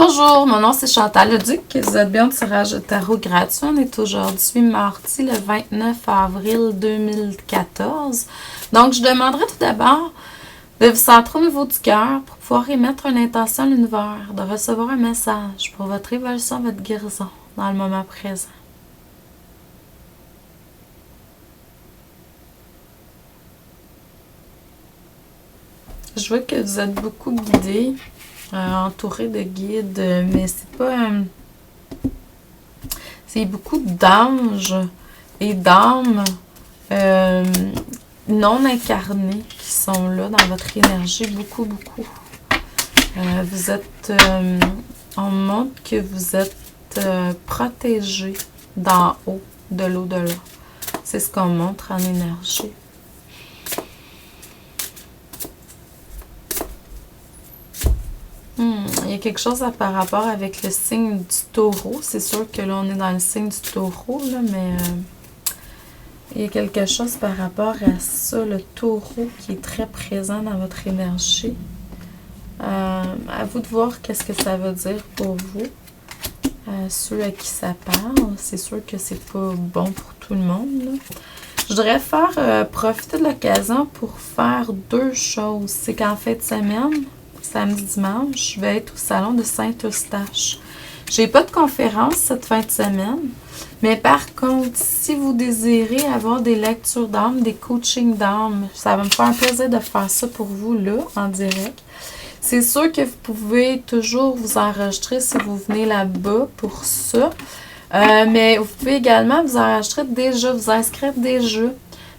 Bonjour, mon nom c'est Chantal Leduc. Vous êtes bien au tirage de tarot gratuit. On est aujourd'hui mardi le 29 avril 2014. Donc, je demanderai tout d'abord de vous centrer au niveau du cœur pour pouvoir émettre une intention à l'univers, de recevoir un message pour votre évolution, votre guérison dans le moment présent. Je vois que vous êtes beaucoup guidés, entourés de guides, mais c'est pas... c'est beaucoup d'anges et d'âmes non incarnées qui sont là dans votre énergie, beaucoup. Vous êtes... on montre que vous êtes protégé d'en haut, de l'au-delà. C'est ce qu'on montre en énergie. Il y a quelque chose par rapport avec le signe du taureau. C'est sûr que là, on est dans le signe du taureau, là, mais il y a quelque chose par rapport à ça, le taureau qui est très présent dans votre énergie. À vous de voir qu'est-ce que ça veut dire pour vous. Ceux à qui ça parle, c'est sûr que c'est pas bon pour tout le monde, là. Je voudrais faire profiter de l'occasion pour faire deux choses. C'est qu'en fin de semaine, samedi, dimanche, je vais être au salon de Saint-Eustache. J'ai pas de conférence cette fin de semaine, mais par contre, si vous désirez avoir des lectures d'âme, des coachings d'âme, ça va me faire un plaisir de faire ça pour vous là, en direct. C'est sûr que vous pouvez toujours vous enregistrer si vous venez là-bas pour ça. Mais vous pouvez également vous enregistrer déjà, vous inscrire déjà.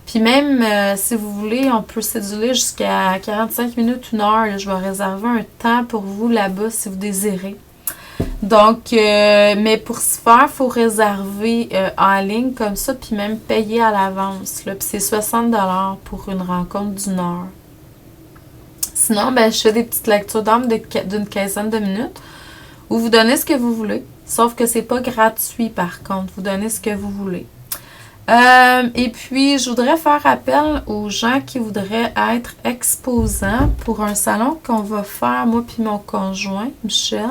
Puis même, si vous voulez, on peut céduler jusqu'à 45 minutes, 1 heure. Là, je vais réserver un temps pour vous là-bas si vous désirez. Donc, mais pour ce faire, il faut réserver en ligne comme ça, puis même payer à l'avance. Puis c'est 60 $ pour une rencontre d'1 heure. Sinon, ben, je fais des petites lectures d'âme d'une quinzaine de minutes où vous donnez ce que vous voulez. Sauf que c'est pas gratuit par contre. Vous donnez ce que vous voulez. Et puis, je voudrais faire appel aux gens qui voudraient être exposants pour un salon qu'on va faire, moi puis mon conjoint, Michel,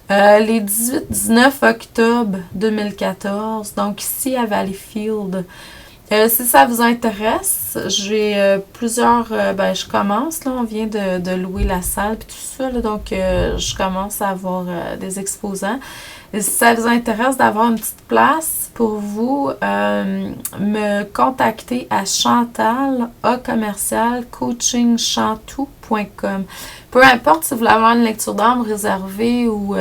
les 18-19 octobre 2014, donc ici à Valleyfield. Si ça vous intéresse, j'ai plusieurs... ben, je commence, là, on vient de louer la salle et tout ça, là, donc je commence à avoir des exposants. Et si ça vous intéresse d'avoir une petite place pour vous, me contacter à Chantal, coachingshantou.com. Peu importe si vous voulez avoir une lecture d'âme réservée ou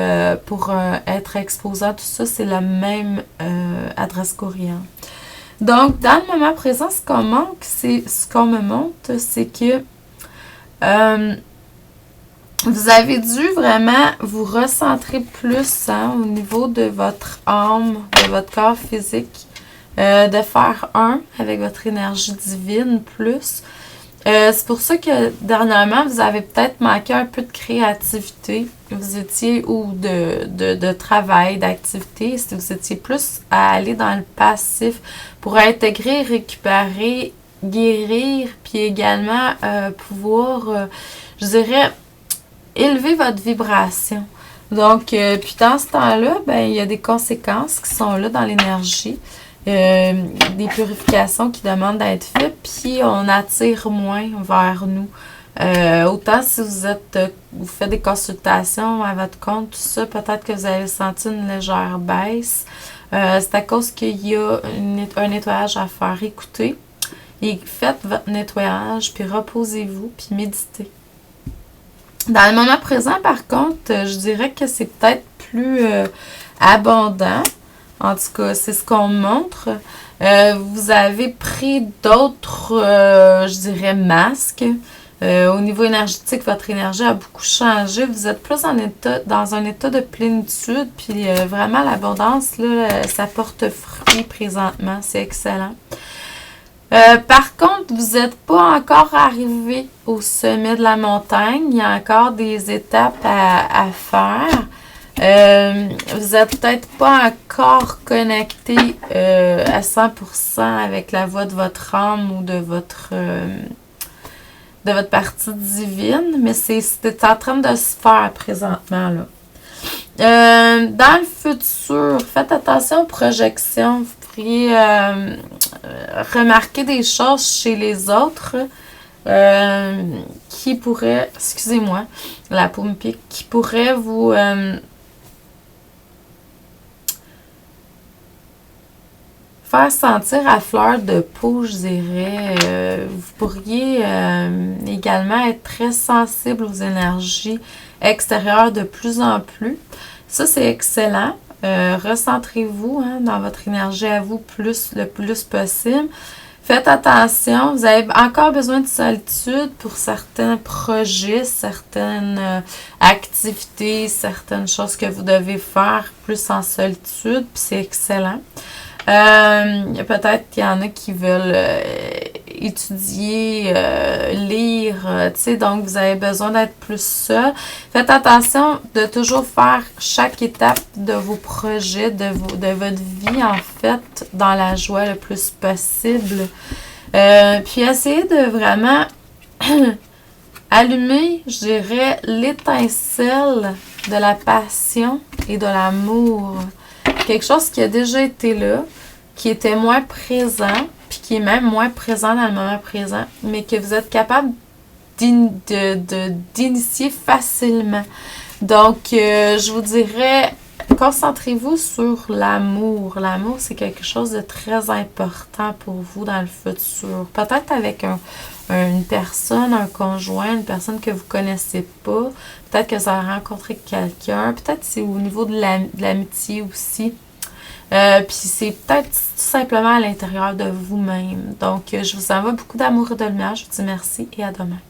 pour être exposant, tout ça, c'est la même adresse courriel. Donc, dans le moment présent, ce qu'on manque, c'est ce qu'on me montre, c'est que vous avez dû vraiment vous recentrer plus au niveau de votre âme, de votre corps physique, de faire un avec votre énergie divine plus. C'est pour ça que dernièrement, vous avez peut-être manqué un peu de créativité. Vous étiez ou de travail, d'activité. Si vous étiez plus à aller dans le passif pour intégrer, récupérer, guérir, puis également pouvoir, je dirais, élever votre vibration. Donc, puis dans ce temps-là, ben, il y a des conséquences qui sont là dans l'énergie. Des purifications qui demandent d'être faites, puis on attire moins vers nous. Autant si vous faites des consultations à votre compte, tout ça, peut-être que vous avez senti une légère baisse. C'est à cause qu'il y a un nettoyage à faire. Écoutez et faites votre nettoyage, puis reposez-vous, puis méditez. Dans le moment présent, par contre, je dirais que c'est peut-être plus abondant. En tout cas, c'est ce qu'on montre. Vous avez pris d'autres, je dirais, masques. Au niveau énergétique, votre énergie a beaucoup changé. Vous êtes plus dans un état de plénitude. Puis vraiment, l'abondance, là, ça porte fruit présentement. C'est excellent. Par contre, vous n'êtes pas encore arrivé au sommet de la montagne. Il y a encore des étapes à faire. Vous n'êtes peut-être pas encore connecté à 100% avec la voix de votre âme ou de votre partie divine, mais c'est en train de se faire présentement, là. Dans le futur, faites attention aux projections. Vous pourriez remarquer des choses chez les autres qui pourraient, excusez-moi, la peau me pique, qui pourraient vous faire sentir à fleur de peau, je dirais. Vous pourriez également être très sensible aux énergies extérieures de plus en plus. Ça, c'est excellent. Recentrez-vous dans votre énergie à vous le plus possible. Faites attention, vous avez encore besoin de solitude pour certains projets, certaines activités, certaines choses que vous devez faire plus en solitude, puis c'est excellent. Peut-être qu'il y en a qui veulent étudier, lire, tu sais, donc vous avez besoin d'être plus seul. Faites attention de toujours faire chaque étape de vos projets, de votre vie, en fait, dans la joie le plus possible. Puis essayez de vraiment allumer, je dirais, l'étincelle de la passion et de l'amour. Quelque chose qui a déjà été là, qui était moins présent, puis qui est même moins présent dans le moment présent, mais que vous êtes capable d'initier facilement. Donc, je vous dirais, concentrez-vous sur l'amour. L'amour, c'est quelque chose de très important pour vous dans le futur. Peut-être avec une personne, un conjoint, une personne que vous ne connaissez pas. Peut-être que vous avez rencontré quelqu'un. Peut-être que c'est au niveau de l'amitié aussi. Puis c'est peut-être tout simplement à l'intérieur de vous-même. Donc, je vous envoie beaucoup d'amour et de lumière. Je vous dis merci et à demain.